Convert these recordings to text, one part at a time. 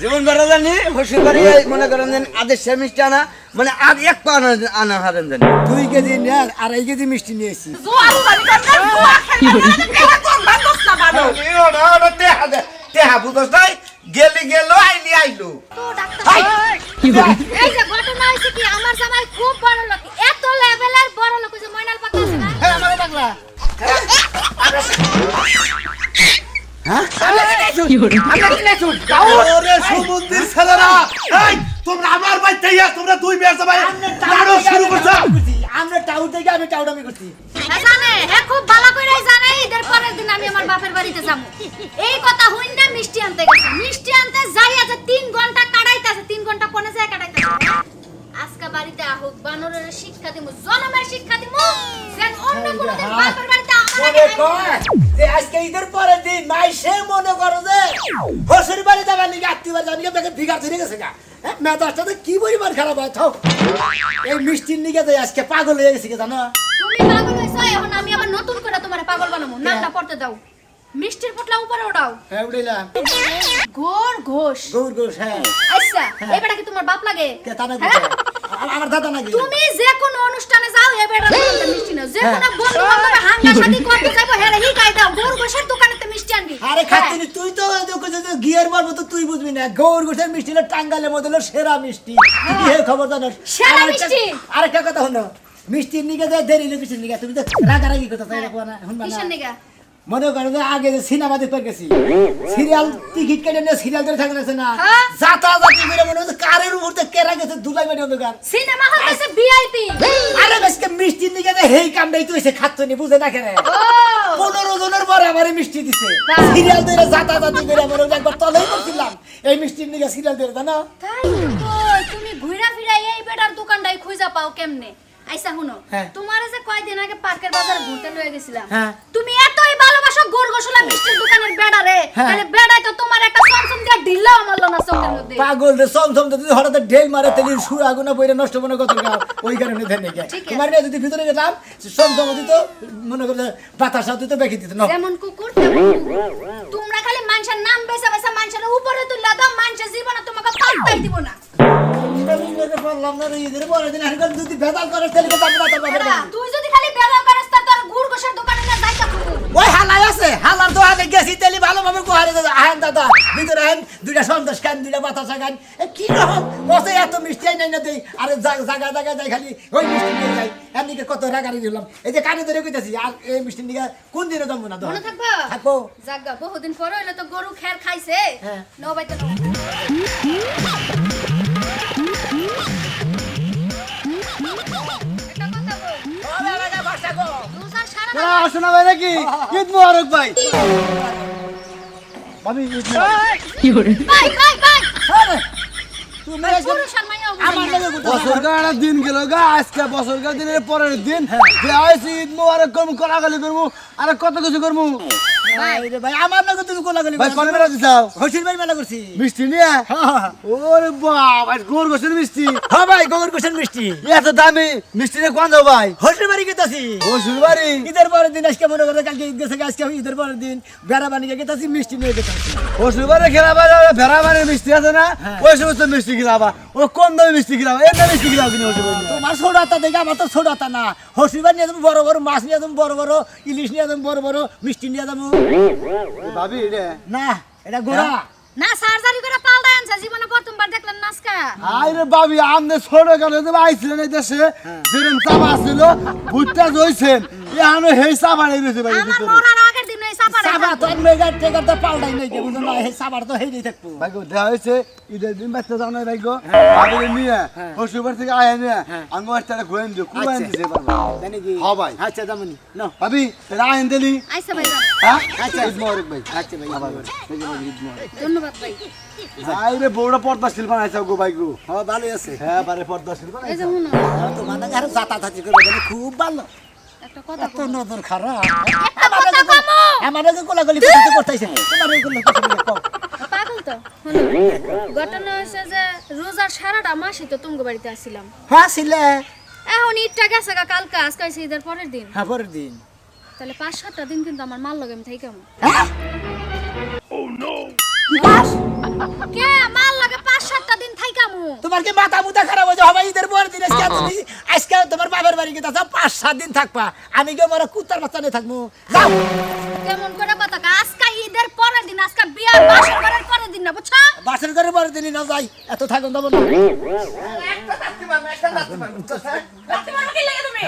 জীবন বেড়া জানি হসুর বাড়ি মনে করেন আদেশের মিষ্টি আনা মানে আর এক পা আনা হারেন জানি 2 কেজি নিয়ে 2.5 কেজি মিষ্টি নিয়েছি টেহা বুঝছ নাই গেলি গেল আইলি আইলো এই যে ঘটনা হইছে কি আমার জামাই খুব বড় লোক এত লেভেলের বড় লোক যে ময়নাল পাতা আছে না হ্যাঁ আমার পাগলা ওরে সমুদ্রের ছেলেরা এই তোমরা আমার বাড়িতে আইয়া তোমরা দুই মেয়ে সবাই লাড়ো শুরু করছো আমরা টাউন থেকে আমি টাউডামি করছি জানে হ্যাঁ খুব ভালো করেই জানে ঈদের পরের দিন আমি আমার বাপের বাড়িতে যাব এই কথা হইনা মিষ্টি আনতে গেছে মিষ্টি আনতে যাই আছে 3 ঘন্টা কাটাইতাছে 3 ঘন্টা কোনে যায় কাটাইতাছে আজকে বাড়িতে আহুক বানরের শিক্ষা দিমু জনমের শিক্ষা দিমু যেন অন্য কোনো দিন বাপের বাড়িতে মনে কর যে আজকে ঈদের পরের দিন মাইসে মনে করো যে হসুর বাড়ি যাবার নাকি আত্মীয় জানি ব্যাগে ভিগার ধরে গেছে গা মেজাজটা তো কি পরিমাণ খারাপ হয় থাও এই মিষ্টির নিকে যে আজকে পাগল হয়ে গেছে জানো তুমি পাগল হইছো এখন আমি আবার নতুন করে তোমারে পাগল বানাবো নামটা পড়তে দাও মিষ্টির পোটলা উপরে ওঠাও হ্যাঁ উড়াইলাম ঘোর ঘোষ গৌর গোস হ্যাঁ আচ্ছা এবারে কি তোমার বাপ লাগে কে তা নাকি আমার দাদা নাকি তুমি যে কোন অনুষ্ঠানে যাও এবারে মিষ্টি নাও যে কোন বন্ধু বান্ধব হাঙ্গা শাদি করতে যাবো হেরে হি গাই দাও গৌর ঘোষের দোকানেতে মিষ্টি আনবি আরে খাতিনি তুই তো গিয়ার মারবো তো তুই বুঝবি না গৌর গোসের মিষ্টি না টাঙ্গালের মধ্যে হলো সেরা মিষ্টি তুই হে খবর জানাস সেরা মিষ্টি আরেকটা কথা হলো মিষ্টির নিকে যে দেরি মিষ্টির নিকে তুমি তো রাগারাগি কথা তাই রাখবা না এখন কিসের না নিগা মনে করো যে আগে যে সিনেমা দেখতে গেছি সিরিয়াল টিকিট কেটে নিয়ে সিরিয়াল ধরে থাকে না হ্যাঁ। যাতা জাতি করে মনে হচ্ছে কারের উপরে কেরা গেছে দুলাই বাড়ি অন্ধকার সিনেমা হল হইছে ভিআইপি আরে বেশকে মিষ্টির নিকে যে হেই কামটাই তো এসে খাচ্ছ নি বুঝে না কেনে ও 15 জনের পরে আমারে মিষ্টি দিছে বাহ। সিরিয়াল ধরে যাতা জাতি করে মনে হচ্ছে একবার তলেই করছিলাম এই মিষ্টির নিকে সিরিয়াল ধরে জানো তাই তো তুমি ঘুরা ফিরা এই বেটার দোকানটাই খুঁজা পাও কেমনে আইসা শুনো হ্যাঁ। তোমারে যে কয়দিন আগে পার্কের বাজার ঘুরতে লয়ে গেছিলাম হ্যাঁ। তুমি এতই ভালোবাসো গোরগোশলা মিষ্টির দোকানের বেড়ারে হ্যাঁ। তাহলে বেড়াই তো তোমার একটা সমসম দিয়া ঢিল্লাও মারলো না চোখের মধ্যে পাগল রে সমসম তো যদি হঠাৎ ঢেল মারে তেলি সুর আগুনা বইরে নষ্ট মনে কত ওই কারণে দেন নাকি ঠিক আছে। তোমার নিয়ে যদি ভিতরে গেলাম সমসম দিত মনে করে বাতাসা দিত বেঁকে দিত না যেমন কুকুর তেমন কুকুর। তোমরা খালি মানুষের নাম বেচা বেচা মানুষের উপরে তুললা দাও মানুষের জীবনে তোমাকে পাত্তাই দিব না বললাম না ঈদের পরের দিন এখন যদি ভেজাল করে তাহলে তো আমরা তো বাপের এরা, তুই যদি খালি বেড়া করিস তা তোর গুড়গোশের দোকানে না যাইতা কুকুর ওই হালাই আছে হালার তো আগে গেছি তেলি ভালোভাবে কোহারে দাদা আহেন দাদা ভিতরে আহেন দুইটা সন্দেশ খান দুইটা বাতাসা খান কি রকম বসে এত মিষ্টি নাই না দেই আরে জায়গা জায়গা যাই খালি ওই মিষ্টি নিয়ে যাই এমনিকে কত রাগারি দিলাম এই যে কানে ধরে কইতাছি আর এই মিষ্টি নিয়ে কোন দিনে জমবো না মনে থাকবো থাকবো জাগা বহুদিন পর হইলে তো গরু খের খাইছে হ্যাঁ। নবাইতে আসনা ভাই নাকি ঈদ মোবারক ভাই ভাবি ঈদ তুমি বছরকার দিন গেল গা আজকে বছরকার দিনের পরের দিন যে আইছি ঈদ মোবারক করবো কলাগালি করবো আর কত কিছু করবো ভাই আমার নাকি তুমি কোলাগুলি ভাই কনে বেড়া দিছাও হসির ভাই মেলা করছি মিষ্টি নিয়ে ওরে বাবা গোর গোসের মিষ্টি হ্যাঁ ভাই গোবর কোশন মিষ্টি এত দামি মিষ্টি নিয়ে কোন যাও ভাই হসির বাড়ি গেতাছি ও শুনবারি ঈদের পরের দিন আজকে মনে করে কালকে ঈদ গেছে আজকে আমি ঈদের পরের দিন বেড়া বানিয়ে গেতাছি মিষ্টি নিয়ে গেতাছি ও শুনবারে খেলাবা ভেড়া মানে মিষ্টি আছে না ওই সমস্ত মিষ্টি খেলাবা ও কোন দামে মিষ্টি খেলাবা এর দামে মিষ্টি খেলাবা কিনে হচ্ছে তোমার ছোড়াতা দেখে আমার তো ছোড়াতা না হসির বাড়ি নিয়ে যাবো বড় বড় মাছ নিয়ে যাবো বড় বড় ইলিশ নিয়ে যাবো বড় বড় মিষ্টি নিয়ে যাবো ভাবি রে না এটা গোড়া না সার্জারি করে পাল্টায় আনছে জীবনে প্রথমবার দেখলাম নাচকা আরে বাবি আমনে ছোট কালে যে আইছিলেন এই দেশে যেরকম চাপা ছিল ভুট্টা জইছেন এখানে হেই চাপা নেই রয়েছে ভাই আমার মরার আগের দিন ওই সাপারে সাবা তো মেগা টেগা তো পাল্টাই নাই যে বুঝো না এই সাবার তো হেই থাকবো ভাই গো দেওয়া হয়েছে ঈদের দিন বাচ্চা যাও না ভাই গো ভাবি নিয়ে হসুবার থেকে আয়া নিয়ে আঙ্গো একটা ঘুরেন দিও খুব আইন দিছে বাবা জানি কি হ্যাঁ ভাই আচ্ছা জামনি না ভাবি এটা আইন দিলি আইসা ভাই হ্যাঁ আচ্ছা ঈদ মোবারক ভাই আচ্ছা ভাই ঈদ মোবারক ধন্যবাদ ভাই আইরে বউটা পর্দাশীল বানাইছে গো ভাই গো হ্যাঁ ভালোই আছে হ্যাঁ বারে পর্দাশীল এই বানাইছে যে শুনো তো মানে আর জাতা থাকি করে বলে খুব ভালো একটা কথা এত নজর খারাপ কথা কমো আমার আগে কোলাগুলি করতে করতেছে তোমার এইগুলো কম পাগল তো শুনো ঘটনা হয়েছে যে রোজার সারাটা মাসই তো তুমগো বাড়িতে আসছিলাম হ্যাঁ ছিলে এখন ঈদটা গেছে গা কালকে, আজকে হইছে ঈদের পরের দিন। হ্যাঁ পরের দিন। তাহলে 5-7টা দিন কিন্তু আমার মাল লগে আমি থাইকাম। হ্যাঁ? কে মাল লগে 5-7টা দিন থাইকামু? তোমার কি মাথা মুথা খারাপ হয়েছে? হবে ঈদের পরের দিন আজকে তোমার বাবার বাড়ি গেছে 5-7 দিন থাকবা, আমি কি আমার কুত্তার বাচ্চা নিয়ে থাকবো? যাও। কেমন করে কথা কা? আজকে ঈদের পরের দিন, আজকে বিয়ার বাসর ঘরের পরের দিন না, বুঝছো? বাসের ঘরে পরের দিনই না যাই, এত থাকুন দেবো না। রাখতে পারো কি লাগে তুমি?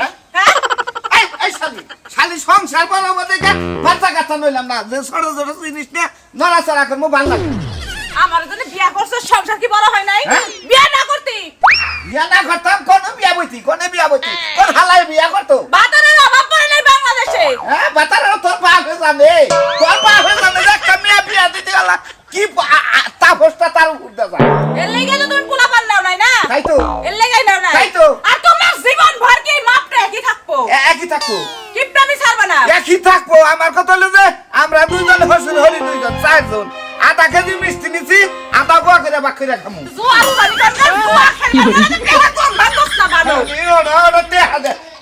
শালি সংসার বড় মধ্যে বাচ্চা কাচ্চা নইলাম না, যে ছোট ছোট জিনিস নিয়ে নড়াচড়া করবো ভালো লাগে। আমার জন্য বিয়া করছো, সংসার কি বড় হয় নাই? হ্যাঁ? বিয়া না করতি বিয়া না করতাম, কোন বিয়া বইতি, কোন বিয়া বইতি, কোন হালাই বিয়া করতো? বাতারের অভাব পড়ে নাই বাংলাদেশে। হ্যাঁ, বাতার তোর বাপ হয়ে যাবে, তোর বাপ হয়ে যাবে, একটা মেয়ে বিয়া দিতে গেল কি তাপসটা তার উপর দেওয়া যায়। এর লেগে তো তুমি পোলা পান নাও নাই না? তাই তো, এর লেগেই নাও নাই। তাই তো। আর তোমার জীবন ভর কি মাপটা একই থাকবো? একই থাকবো, কিপটামি ছাড়বা না। একই থাকবো। আমার কথা হলো যে আমরা দুইজন হসুল হলি, দুইজন 4 জন, আধা কেজি মিষ্টি নিছি, আধা বুয়া করে বাক করে খামু। জুয়া উড়ানি করবে, জুয়া খেলবে, কেলা কোন বান্দস না বানো।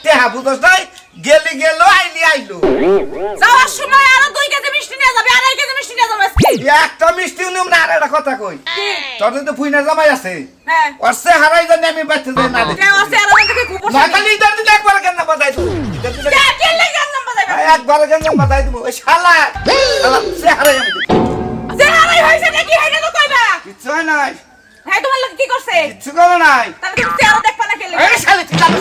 তেহা বুঝছ নাই, গেলি গেল, আইলি আইলো। যাওয়ার সময় আরো 2 কেজি মিষ্টি নিয়ে যাবে, 2.5 কেজি মিষ্টি নিয়ে যাবে আজকে। একটা মিষ্টি নিম না, আর একটা কথা কই, তোর তো ফুইনা জামাই আছে, হ্যাঁ। ওর সে হারাই জানি আমি বাচ্চা যাই না। কেউ আছে আর আমাদের থেকে খুব না খালি ইদার দিলে একবার কেন বাজাই দেবো, কে লেগে নাম্বার দেবে? একবার কেন বাজাই দেবো, ওই শালা সে হারাই আমি দেবো। যে হারাই হইছে নাকি হেডে তো কইবা। কিচ্ছু হয় নাই, হ্যাঁ তোমার লোক কি করছে? কিচ্ছু করো নাই। তাহলে তুমি চেহারা দেখবা না কে লেগে? এই শালি ঠিক আছে,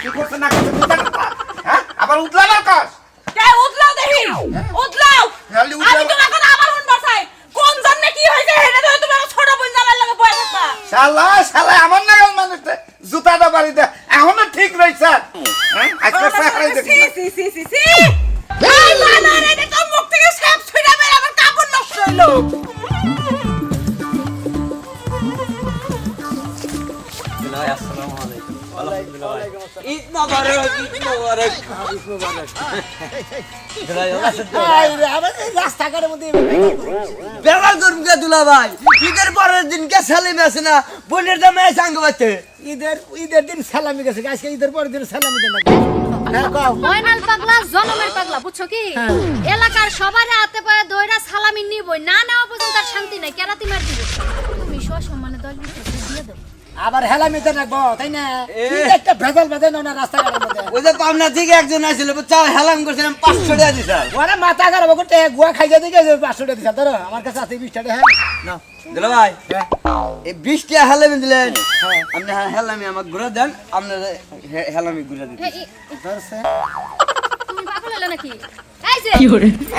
কি করছে না করছে বুঝতে পারছো? হ্যাঁ, আবার উঠলাম কস। কে উঠলাও দেখি, উঠলাও। খালি উঠলাও। আমি তোমার কথা আবার শুনবা চাই। কোন জন্মে কি হইছে হেডে তো তুমি আমার ছোট বোন জামাই লাগে বয়ে থাকবা। শালা আমার নাগাল মানুষটা জুতাটা বাড়িতে এখনো ঠিক রয়েছে। হ্যাঁ, আজকে সে হারাই দেখি না। সি সি সি সি এই বানর এটা তো মুখ থেকে সাপ ছুঁড়া বের আমার কাপড় নষ্ট হইলো। ঈদ মোবারক, ঈদ মোবারক। এই রে, আবার এই রাস্তাঘাটের মধ্যে বেড়া করুন কে দুলা ভাই, ঈদের পরের দিন কে সালিম আছে না, বোনের জামাই সাঙ্গ বাচ্চা। ঈদের দিন সালামি গেছে, আজকে ঈদের পরের দিন সালামি দেন নাকি? হ্যাঁ কও। ময়নাল পাগলা জনমের পাগলা, বুঝছো কি? এলাকার সবার হাতে পায়ে দইরা সালামি নিবই, না নেওয়া পর্যন্ত আর শান্তি নাই, কেরাতি মার দিবে। তুমি সম্মানে 10-20 দিয়ে দাও। আবার হেলামি দেন রাখবো, তাই না? কি একটা ভেজাল বাঁধে না রাস্তাঘাটের মধ্যে। ওই যে পাবনা থেকে একজন আসছিল, চা হেলাম করছিলাম, 500 টাকা দিছে। ওরা মাথা খারাপ করতে গুয়া খাইতে দিকে 500 টাকা দিছে। ধরো আমার কাছে আছে 20 টাকা। হ্যাঁ নাও। দুলা ভাই, এই 20 টাকা হেলামি দিলেন, আপনি হেলামি আমাকে ঘুরে দেন, আপনার হেলামি ঘুরে দিন। এই, ধরছে। তুমি পাগল হলে নাকি? এই যে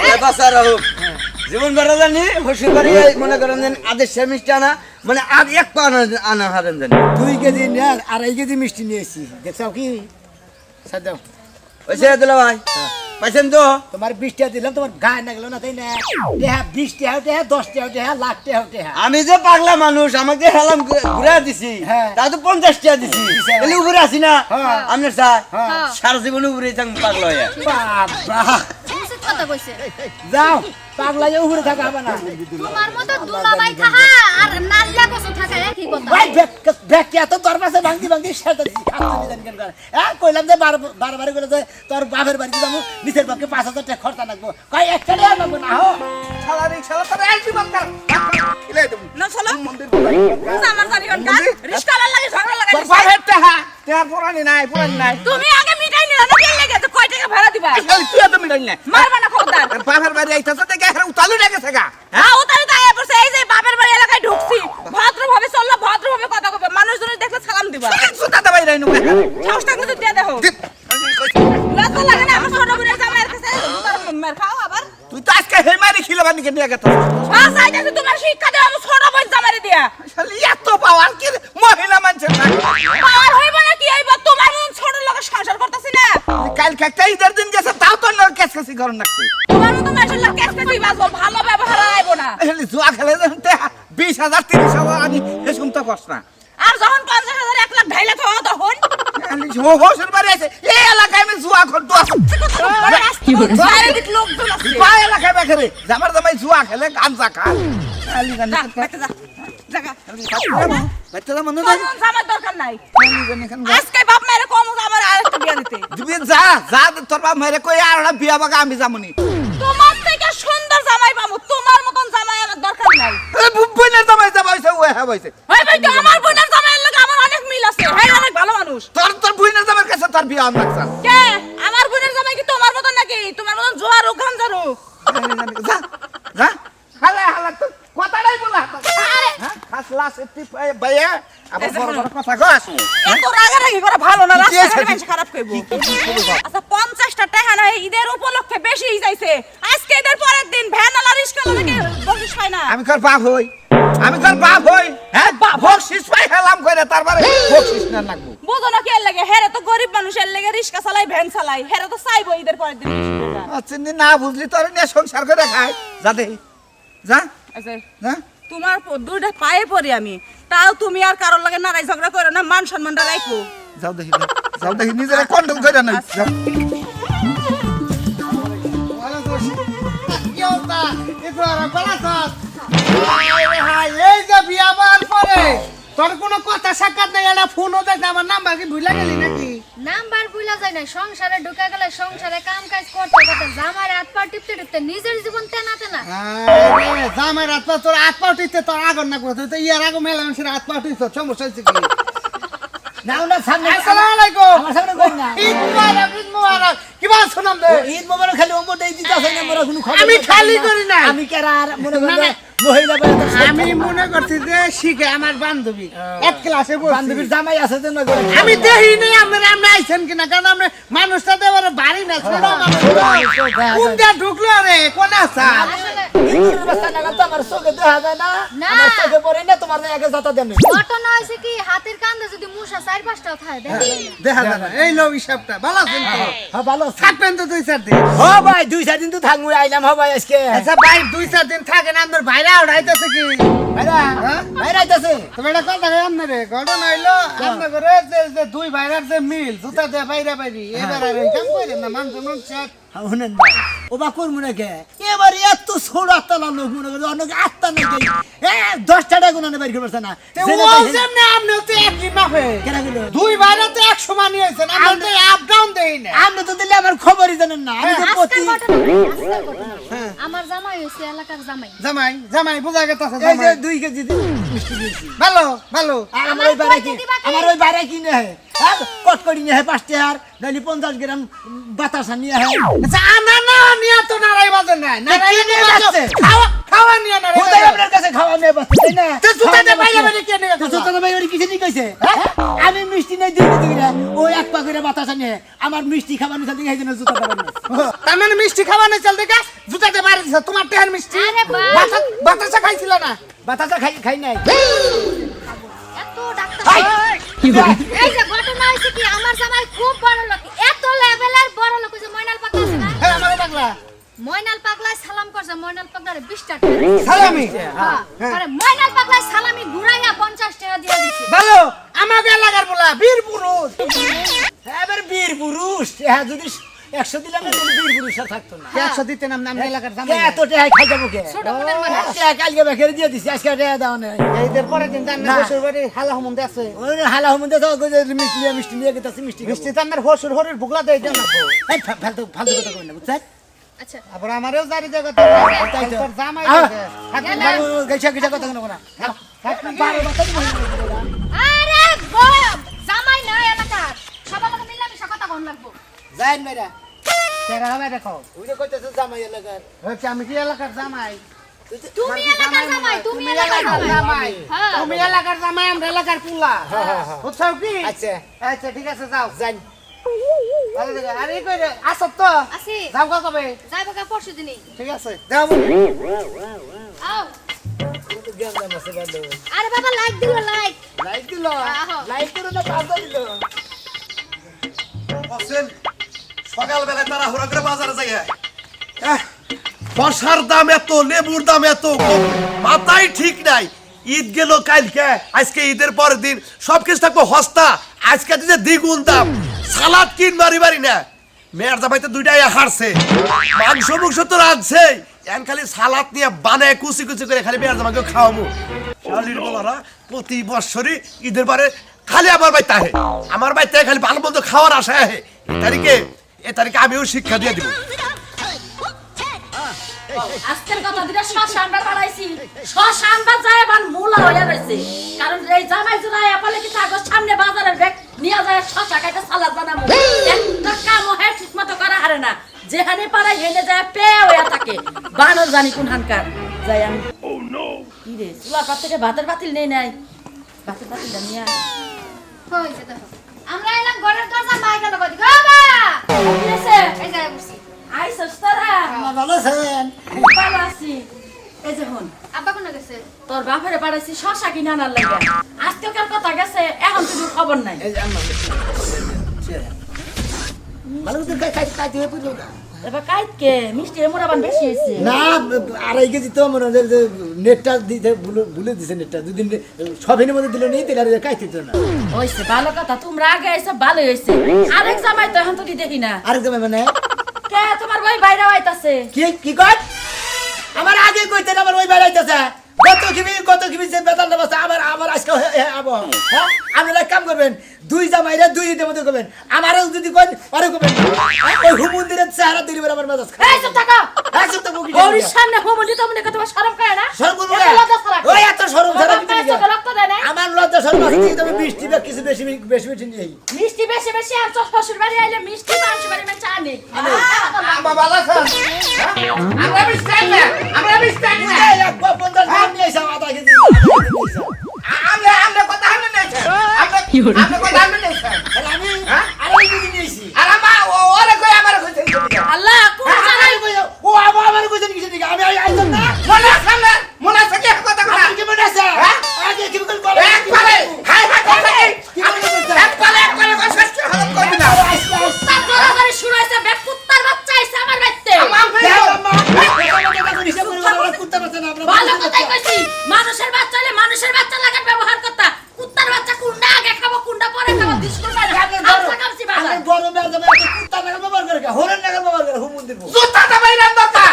আল্লাহ বাঁচার হোক। জীবন বেড়া জানি হসুর বাড়ি মনে করেন যে আদেশ মিষ্টি আনা, মানে আর এক পা আনা হারেন জানি। 2 কেজি নিয়ে 2.5 কেজি মিষ্টি নিয়ে এসেছি। দেখছো কি? সাথ দাও। ওইসে দুলা ভাই, পাইছেন তো? তোমার 20 টাকা দিলাম, তোমার গায়ে না গেল না, তাই না? টেহা 20 টাকা, টেহা 10 টাকা, টেহা লাখ টাকা, টেহা। আমি যে পাগলা মানুষ, আমাকে হেলাম ঘুরে দিছি, হ্যাঁ। তা তো 50 টাকা দিছি। তাহলে উপরে আসি না হ্যাঁ। আপনার স্যার, হ্যাঁ। সারা জীবন উপরে থাক পাগলা হয়ে। বাবা উচিত কথা কইছে। যাও, পাগলা যে উপরে থাকা হবে না। তোমার মতো দুলাভাই থাকা আর নাল্লা কসু থাকা একই কথা। ভাই ব্যাগ এত তোর পাশে ভাঙতি সেটা খাচ্ছি জানি কেন করে। হ্যাঁ কইলাম যে বারবার করে যে তোর বাপের বাড়িতে যাবো, নিচের পক্ষে 5000 টাকা খরচা লাগবো, কই একটা টাকা লাগবো না। হো শালা রে শালা তোর আইছি বান্দার খিলাই দেব। না চলো মন্দির আমার জানি কোন কাজ রিস্কালার লাগে ঝগড়া তোর লাগাই। বাপের টাকা তেহার পুরানি নাই। তুমি আগে মিটাই নিলা না, কে লেগে তো কয় টাকা ভাড়া দিবা? শালি তুই তো মিটাই না, মারবা না খোদার। বাপের বাড়ি আইতাছ দেখে এখানে উতালু লেগেছে গা। হ্যাঁ ওটাই তাই পড়ছে। এই যে বাপের বাড়ি এলাকায় ঢুকছি, ভদ্রভাবে চললা, ভদ্রভাবে কথা কবে, মানুষজন দেখলে সালাম দিবা। সুতাটা বাইরে আইনু কা। সাহসটা কিন্তু দিয়ে দেখো। লজ্জা লাগে না আমার ছোট বোনের জামাইয়ের কাছে তার মের খাও আবার। তুই তো আজকে হেমারি খিলাবানি কে নিয়ে গেছ। চাইতেছি তোমার শিক্ষা দেওয়া আমার ছোট বোন জামাইরে দিয়া। শালি এত পাওয়ার কি মহিলা মানুষের না। পাওয়ার হইব না কি হইব, তোমার মন ছোট লোকের সংসার করতেছি না। কাল একটা ঈদের দিন গেছে, তাও তো লোক কেসকেসি করন লাগছে। তোমার মতো মানুষের লোক কেসকে তুই বাঁচবো, ভালো ব্যবহার আইব না। শালি জুয়া খেলে 20,000 30,000 আনি এসুম তো কষ্ট না। আর যখন 50,000 1 লাখ ঢাইলে তো তখন হোসের বাড়ি আছে এই এলাকায় আমি জুয়া করতো চারিদিক লোকজন আছে। বা এলাকায় বেখারে আমার জামাই জুয়া খেলে গাঞ্জা খা খালি গান যা, বাইতে যা। জাগা। বাচ্চা মনে তোর মন জামার দরকার নাই। আজকে বাপ মায়ের কম আমার আর যা যা তোর বাপ মেরে কই আর ওরা বিয়া বাগা আমি যামুনি তোমার থেকে সুন্দর জামাই পাবো, তোমার মতন জামাই আমার দরকার নাই। বোনের জামাই যা বইছে ও হ্যাঁ বইছে ওই ভাই তো আমার বোনের জামাইয়ের লগে আমার অনেক মিল আছে, হ্যাঁ অনেক ভালো মানুষ। তোর বোনের জামাইর কাছে তোর বিয়া আমি রাখছাল কে আমার বোনের জামাই কি তোমার মতন নাকি? তোমার মতন জোয়ারু গাঞ্জারু। যা যা হালা হালা তো কথাটাই বলা হ্যাঁ খাসলা সেটি ভাইয়া আবার বড় বড় কথা কস এত রাগারাগি করা ভালো না, কি রাস্তাঘাটে আছে? মানুষ খারাপ কইবো। আচ্ছা 50টা টাকা না ঈদের উপলক্ষে বেশি যাইছে, আজকে ঈদের পরের দিন ভ্যানওয়ালা রিস্কাওয়ালা থেকে বকশিশ পায় না। আমি তোর বাপ হই হ্যাঁ বকশিস পাই হেলাম কইরা তারপরে বকশিস না লাগবো বুঝো না কি এর লাগে, হেরে তো গরিব মানুষের লাগে রিস্কা চালাই ভ্যান চালাই, হেরে তো চাইবো ঈদের পরের দিন বেশি টাকা। চিনি না বুঝলি তোর নিয়ে সংসার করে খায় যা দে যা আচ্ছা যা তোমার দুইটা পায়ে পড়ি আমি, তাও তুমি আর কারোর লাগে নারাই ঝগড়া করো না, মান সম্মানটা রাখো। যাও দেখি নিজেরা কন্ট্রোল করে না যাও কি অবস্থা? একটু আর বালাসাত। এই যে বিয়া হওয়ার পরে তোর কোনো কথা সাক্ষাৎ নাই, একটা ফোনও দেখ আমার নাম্বার কি ভুলে গেলি নাকি? নাম্বার ভুলা যায় না, সংসারে ঢুকে গেলে সংসারে কাম কাজ করতে করতে জামার হাত পা টিপতে টিপতে নিজের জীবন তেনা তেনা। জামাই রাত পা তোর হাত পা উঠিতে তোর আগর না করতে তো ইয়ার আগে মেলা মানুষের হাত পা উঠিত সমস্যা হচ্ছে কি? নাও না সামনে আসসালামু আলাইকুম। আমার সামনে কই না ঈদ মুবারক, ঈদ মুবারক। কি বল শুনাম দে? ঈদ মোবারক খালি ওমর দেই দিতাছ না, মোরা কোনো খবর আমি নাই। খালি করি না। আমি কেরা আর মনে না, করি না। মহিলা আমি মনে করছি যে শিখে আমার বান্ধবী এক ক্লাসে পড়ছি। বান্ধবীর জামাই আছে তো না করে। আমি দেখি নাই আমরা আইছেন কিনা, কারণ আমরা মানুষটা দেওয়ার বাড়ি না, ছোট মানুষ। কোন দিয়ে ঢুকলো রে, কোন আসা? আসলে ঈদের অবস্থা লাগাম তো আমার চোখে দেখা যায় না, না। আমার চোখে পড়ে না, তোমার আগে যাতা দেন। ঘটনা হয়েছে কি, হাতের কান্দে যদি মূষা 4-5টাও থাকে দেখি দেখা যায় না। এই লো হিসাবটা ভালো আছেন তো? হ্যাঁ ভালো আছে। থাকবেন তো 2-4 দিন? ও ভাই 2-4 দিন তো থাকবো, আইলাম হ ভাই আজকে। আচ্ছা ভাই 2-4 দিন থাকেন, আপনার ভাইরা উঠাইতেছে কি? ভাইরা হ্যাঁ? ভাইরা আইতাছে। তো এটা কথা হয় আপনারে, ঘটনা হইলো আপনার ঘরে যে দুই ভাইরার যে মিল, জুতা দিয়ে বাইরে বাইরে, এবার আর এই কাম করেন না, মানুষ শেষ। শুনেন ভাই, ও বা কোন মনে কে এবার এত ছোট আত্মা লোক মনে করে অনেক আত্মা নেই, 10টা টাকা গুণানে বাইর করছে না। তে ও যেমনে আপনিও তো একই মাপে। কেনা গেল দুই ভাইরা তো এক সমান হয়েছেন, আমরা তো আপ ডাউন দেই না। আপনি তো দিলে আমার খবরই জানেন না। আমি তো আজকের প্রতি ঘটনা আমার জামাই হয়েছে এলাকার জামাই। জামাই বোঝা গেছে এই যে 2 কেজি মিষ্টি দিয়েছি। ভালো ভালো। আর আমার আমার ওই বাইরে কি, কয়টা দিবা কি? আমার ওই বাইরে কি নেয়, কটকটি নেয় 5 টাকার, নালি 50 গ্রাম বাতাসা নিয়ে হয়। আচ্ছা আনা না নিয়া তো নারাই বাজে না, নারাই কে নিয়ে যাচ্ছে? খাওয়া খাওয়া নিয়া নারাই খোদাই আপনার কাছে খাওয়া নেই বাচ্চা, তাই না? তো জুতাতে বাইরে বাইরে কে নিয়ে তো গেছে? জুতাতে বাইরে বাইরে কিসে নিয়ে গেছে? আমি মিষ্টি নেই দিই না, ও এক পা করে বাতাসা নিয়ে আমার মিষ্টি খাবার নিয়ে দিকে জুতা খাবার না। তার মানে মিষ্টি খাওয়া নেই চল দেখা, জুতাতে বাইরে দিছে তোমার টেহার মিষ্টি। আরে ভাই। বাতাসা খাইছিল না? বাতাসা খাই নাই। এত ডাক্তার হাই! এই যে ঘটনা হয়েছে কি, আমার জামাই খুব বড় লোক, এত লেভেলের বড় লোক। ওই যে ময়নাল পাগলা আছে না, হ্যাঁ আমার পাগলা ময়নাল পাগলায় সালাম করছে, ময়নাল পাগলারে 20 টাকা। সালামি। হ্যাঁ, আরে ময়নাল পাগলায় সালামি ঘুরাইয়া 50 টাকা দিয়ে দিছে। ভালো আমাকে এলাকার বলা বীর পুরুষ। এবার বীর পুরুষ, হ্যাঁ যদি 100 দিলাম না, তাহলে বীর পুরুষ আর থাকতো না। 100 দিতে নাম নাম এলাকার কে জামাই। এত টাকা খাই যাবো কে? ছোট বোনের মানুষ। টাকা কালকে বেকারে দিয়ে দিছি, আজকে টাকা দাও না। এইদের পরের দিন জান না না। বসুর বাড়ি হালা হুমন্দে আছে। ওই হালা হুমন্দে তো মিষ্টি নিয়ে গেছে, মিষ্টি খাবো। মিষ্টি তান্নার হসুর হরির ভুগলা দেই দেন না। এই ফালতু ফালতু কথা কই না, বুঝছেন? আচ্ছা আবার আমারও জারি জায়গা তাই তো। তোর জামাই আহ! আছে। থাকবি গেলে। ভালো, গেছা গেছা কথা কোনো না। থাকবি বারো কথা দিবো। আরে জামাই না এলাকার, সবার লগে মিলামিশা কথা কোন লাগবো। যাইন মেরা, তেরা হবে দেখো। ওই যে কইতেছে জামাই এলাকার। হচ্ছে আমি কি এলাকার জামাই? তুমি এলাকার জামাই, তুমি এলাকার জামাই। হ্যাঁ। তুমি এলাকার জামাই, আমরা এলাকার পুলা। বুঝছো কি? আচ্ছা আচ্ছা ঠিক আছে যাও। যাইন। ভালো দেখো। আর এই কই রে আসত তো? আসি যাও গো কবে? যাইবো কা পরশু দিনই। ঠিক আছে যাও। আও জ্ঞান দাম আছে বাদে। আরে বাবা লাইক দিল, লাইক। লাইক দিল, আহো। লাইক করে না পাঁচটা দিল। বসেন সকালবেলায় তারা হুড়া করে বাজারে যাই শসার দাম এত, লেবুর দাম এত, মাথায় ঠিক নাই। ঈদ গেল কালকে, আজকে ঈদের পরের দিন সবকিছু থাকবো হস্তা, আজকে দিতে দ্বিগুণ দাম। সালাদ কিনবারই বাড়ি না, মেয়ের জামাইতে 2টাই হারছে, মাংস মুংস তো রাঁধছে, এখন খালি সালাদ নিয়ে বানায় কুচি কুচি করে খালি মেয়ের জামাইকে খাওয়াবো। শালির বলারা প্রতি বছরই ঈদের পরে খালি আমার বাড়িতে আহে, আমার বাড়িতে খালি ভালো মন্দ খাওয়ার আশায় আহে। এ তারিখে আমিও শিক্ষা দিয়ে দিব। আজকের কথা দিটা শ্মশানবার বাড়াইছি, শ্মশানবার যায় এবার মূলা হয়ে রয়েছে। কারণ এই জামাই জুলাই আপালে কি কাগজ সামনে বাজারের ব্যাগ নিয়ে যায় শশা কাটে সালাদ বানাবো, একটা কামও হ্যাঁ ঠিক মতো করা হারে না, যেখানে পারে হেনে যায় পেয়ে হয়ে থাকে। বানর জানি কোন হানকার যাই আমি কি রে চুলার পাত থেকে ভাতের পাতিল নেই নাই, ভাতের পাতিলটা নিয়ে আয়। হইছে দেখো আমরা এলাম ঘরের দরজা মাই গেল কই গো বাবা কি হয়েছে? এই জায়গায় বসি আইসস তোরা? ভালো আছেন? ভালো আছি। এই যে হন, আব্বা কোন গেছে তোর বাপের পাঠাইছি শশা কিনে আনার লাগে। আজকালকার কথা গেছে, এখন শুধু খবর নাই। এই যে আম্মা ভালো করে খাইতে হয়ে পড়লো না। এবার কাইতকে মিষ্টি মোরাবান বেশি হয়েছে। না 2.5 কেজি তো মনে হয় যে নেটটা দিতে ভুলে দিছে, নেটটা দুদিন সবের মধ্যে দিল নেই তেল আর খাইতে তো না। হইছে ভালো কথা, তোমরা আগে আইছো ভালো হইছে। আরেক জামাই তো এখন তো দেখি না। আরেক জামাই মানে কে তোমার ভাই বাইরে আইতাছে? কি কর? আমার আগে কইতেন আমার ওই বেড়াইতেছে কত কিবি যে বেতন দেবো আমার আজকে আবহাওয়া। হ্যাঁ আপনি এক কাম করবেন, 2 জামাইরা 2 ঈদের মধ্যে করবেন, আমারও যদি কোন আরো করবেন। ওই হুমুন্দিরের চেহারা দিবেন আমার মেজাজ খারাপ। এই চুপ থাকো। এই চুপ থাকো কি? গৌরীর সামনে হুমুন্দি তো মনে কথা শরম করে না? শরম করবো এত না। লজ্জা ছাড়া। ওই এত শরম ছাড়া বাবা কিছু চোখে নেই। রক্ত দেয় নাই? আমার লজ্জা শরম আছে কি তুমি বৃষ্টি বা কিছু বেশি বেশি নেই। মিষ্টি বেশি বেশি আর তোর শ্বশুর বাড়ি আইলে মিষ্টি মানুষ বাড়ি মেয়ে চা নেই। আম্মা ভালো আছেন? আমরা বিস্তার না, আমরা বিস্তার না। এক 50 গ্রাম নিয়ে এসে আধা কেজি আমরা কথা হামনে নেছে, আমরা কথা হামনে নেছে। আমি আড়াই কেজি নিয়েছি। আর আমা ওরে কই আমার কইছে আল্লাহ কোন জায়গায় ও আমার কইছেন কিছু দিকে আমি আইতাম না। মনে আছে না, মনে আছে কি কথা কথা আপনি কি মনে আছে? আগে কি বল বল। একবারে হাই হাই কথা কি বলছেন? একবারে কষ্ট হালত করবি না। তার জোরাজোরি শুরু হয়েছে, বেক কুত্তার বাচ্চা আইছে আমার বাড়িতে। ভালো কথাই কইছি, মানুষের বাচ্চা হলে মানুষের বাচ্চা লাগার ব্যবহার করতা। কুত্তার বাচ্চা কুন্ডা আগে খাবো কুন্ডা পরে খাবো, ডিসকুল বাইরে খামসা খামসি বাজার। জুতা দাবাই রাম দরকার।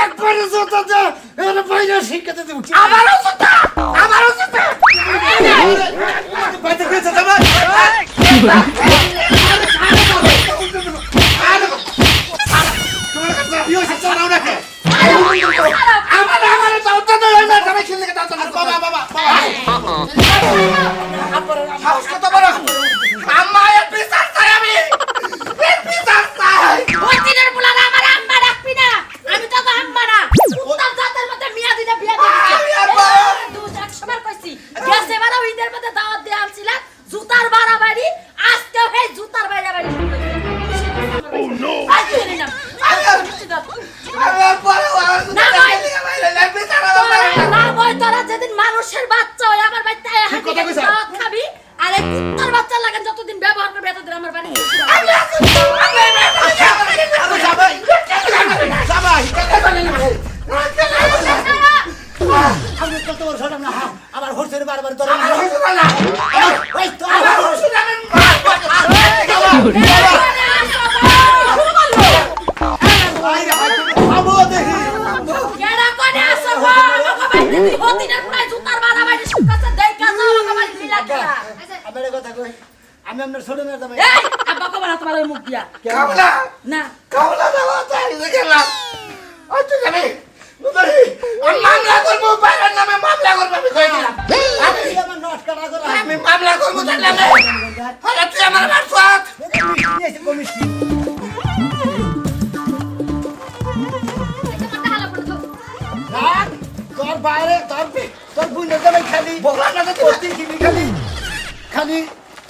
একবারে জুতা দে, এর বাইরে শিক্ষাতে দেব। আমারও জুতা, আমারও জুতা। বাইতে গেছে জামাই। তোমার কাছে ইও সে চালাও না কে? আমার জুতা তো হই না, তুমি খেললে কে দাও না। বাবা হাউস কত বড়। আম্মা এর পিছার চাই আমি। এর পিছার চাই। ওই দিনের বুলারা আমার আম্মা রাখবি না, আমি তো আম্মা না। কুত্তার জাতের মধ্যে মিয়া দিলে বিয়া দিবি। দু চার সবার কইছি, গেছে বারা ঈদের মধ্যে দাওয়াত দিয়ে আনছিলাম, জুতার বাড়াবাড়ি, আজকেও এই জুতার বাড়াবাড়ি। ও নো। আজ জানি না। আমার বড় আমার না জুতা ভাই। খেললে বাইরে না পিছার না ভাই, তোরা যেদিন মানুষের বাচ্চা হয় আমার বাড়িতে দাওয়াত খাবি, আর এই কুত্তার বাচ্চা লাগান যতদিন ব্যবহার করবে এতদিন আমার বাড়ি আমি কত বড় শরম না আমার হোসের বারবার ধরে ওই তো আবো দেখি। কেডা কোনে আসো গো আমাকে বাড়িতে তুই হতিনের পুরাই জুতার বাড়াবাড়ি শুকাছে দেইকা যাও আমাকে বাড়ি মিলা খেলা। আমার কথা কই আমি আপনার ছোট মেয়ে দাম এই আব্বা কো বানা তোমার ওই মুখ দিয়া কামলা না। কামলা দাও তাই গেলাম। ওই তো জানি আমি মামলা করবো, বাইরের নামে মামলা করবো আমি কই দিলাম। আমি আমার নটকা না করে আমি মামলা করবো তার নামে। আরে তুই আমার মারছাত। নিয়েছি কমিটি এটা কথা হালা পড়তো রাত তোর বাইরে তোর বুঝলে যাবে খালি বলা না তো প্রতি কিনি খালি খালি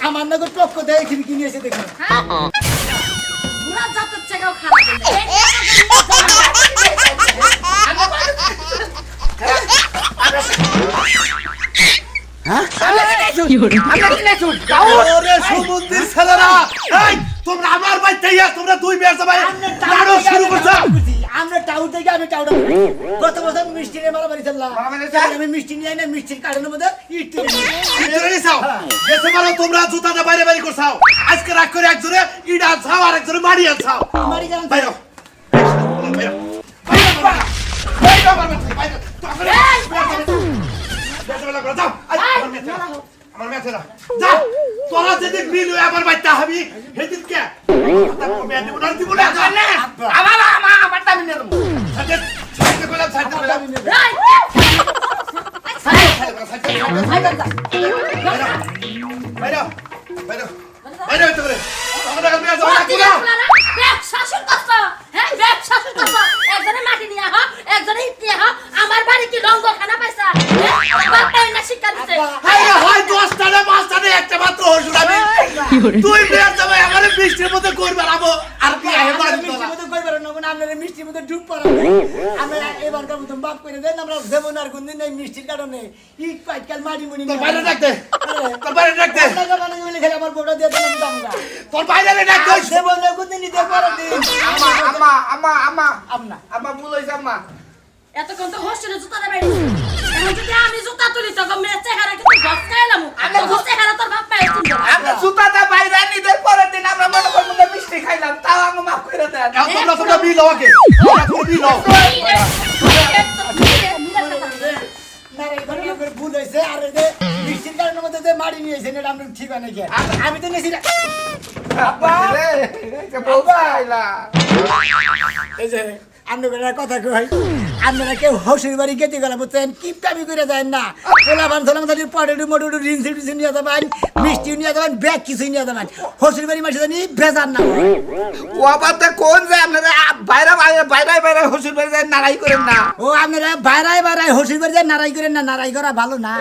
আমার নগর পক্ষ দেয় কিনি কিনেছে দেখুন হ্যাঁ পুরা জাতের চেগাও খারাপ ওরে সমুদ্রের ছেলেরা, এই তোমরা আমার বাড়িতে ইয়া তোমরা দুই বিয়ার জামাই লাড়ো শুরু করছো। আমরা টাউন থেকে আমি টাউন গত বছর মিষ্টি নিয়ে মারামারি চললাম আমি মিষ্টি নিয়ে না মিষ্টির কারণের মধ্যে ইট তুলে নিয়ে ভিতরে নিছাও গেছে মারো তোমরা জুতাতে বাইরে বাইরে করছাও। আজকে রাগ করে একজনে ইডা ছাও আর একজনে মারি আনছাও। মারি গেলাম বাইরো বাইরো বাইরো বাইরো যাও আমার মেয়েরা যা তোরা যেদিন বিল আমার বাড়িতে হবি সেদিন কে মেয়ে দিব না দিব না আমার দামি নিয়ে দেবো। ছাড়তে পেলাম রাই বাইরে বাইরে বাইরে হইতে পারে আমার টাকা মেয়ে যাও না শাসন করছ হ্যাঁ ব্যাগ শাসন করছ একজনে মাটি নিয়ে আহ একজনে ইট নিয়ে আহ আমার বাড়ি কি রঙ্গ খানা পাইছা বাপাই না শিক্ষা দিতে হাই রে হয় 10টা না 5টা না একটা মাত্র হইছ আমি তুই মেয়ে যাবে আমারে বৃষ্টির মধ্যে করবে আর কি আহে বাড়ি মিষ্টির মধ্যে কই পারেন না আপনারা মিষ্টির মধ্যে ডুব পারেন আমরা এবারকার মতো মাফ করে দেন আমরা দেবো না আর কোনদিন এই মিষ্টির কারণে ইট পাইকাল মাটি মুনি তোর বাইরে রাখতে তোর বাইরে রাখতে আমার বড় দিয়ে দিলাম দামটা তোর বাইরে রাখতে দেবো না কোনদিন নিতে পারো দিন আম্মা ভুল হয়েছে আম্মা। এতক্ষণ তো হোস্টেলে জুতা দেবে এখন যদি আমি জুতা তুলি তো মেয়ে চেহারা কিন্তু বসকাইলাম আমি চেহারা তোর বাপ পাই আমরা জুতাটা বাইরে ঈদের পরের দিন আমরা মনে করবো যে মিষ্টি খাইলাম তাও আমাকে মাফ করে দেন। তোমরা বিল হওয়াকে তোমরা বিল হও না রে এবার আমার ভুল হয়েছে আর এই যে মিষ্টির কারণে মধ্যে যে মাটি নিয়েছেন এটা আমরা ঠিক হয় নাকি আমি তো নিয়েছি না। আব্বা রে এই বলবা আইলা এই যে আপনার কথা কই আপনারা কেউ হসুর বাড়ি গেতে গেলে বুঝছেন কিপটামি করে যায় না পোলা বান ধরলাম তাদের পটেটু মোটু রিনসি টিনসি নিয়ে যাবেন মিষ্টি নিয়ে যাবেন ব্যাগ কিছুই নিয়ে যাবেন হসুর বাড়ি মাসে জানি বেজার না ও আবার তো কোন যে আপনারা বাইরে হসুর বাড়ি যায় নারাই করেন না। ও আপনারা বাইরায় হসুর বাড়ি যায় নারাই করেন না নারাই করা ভালো না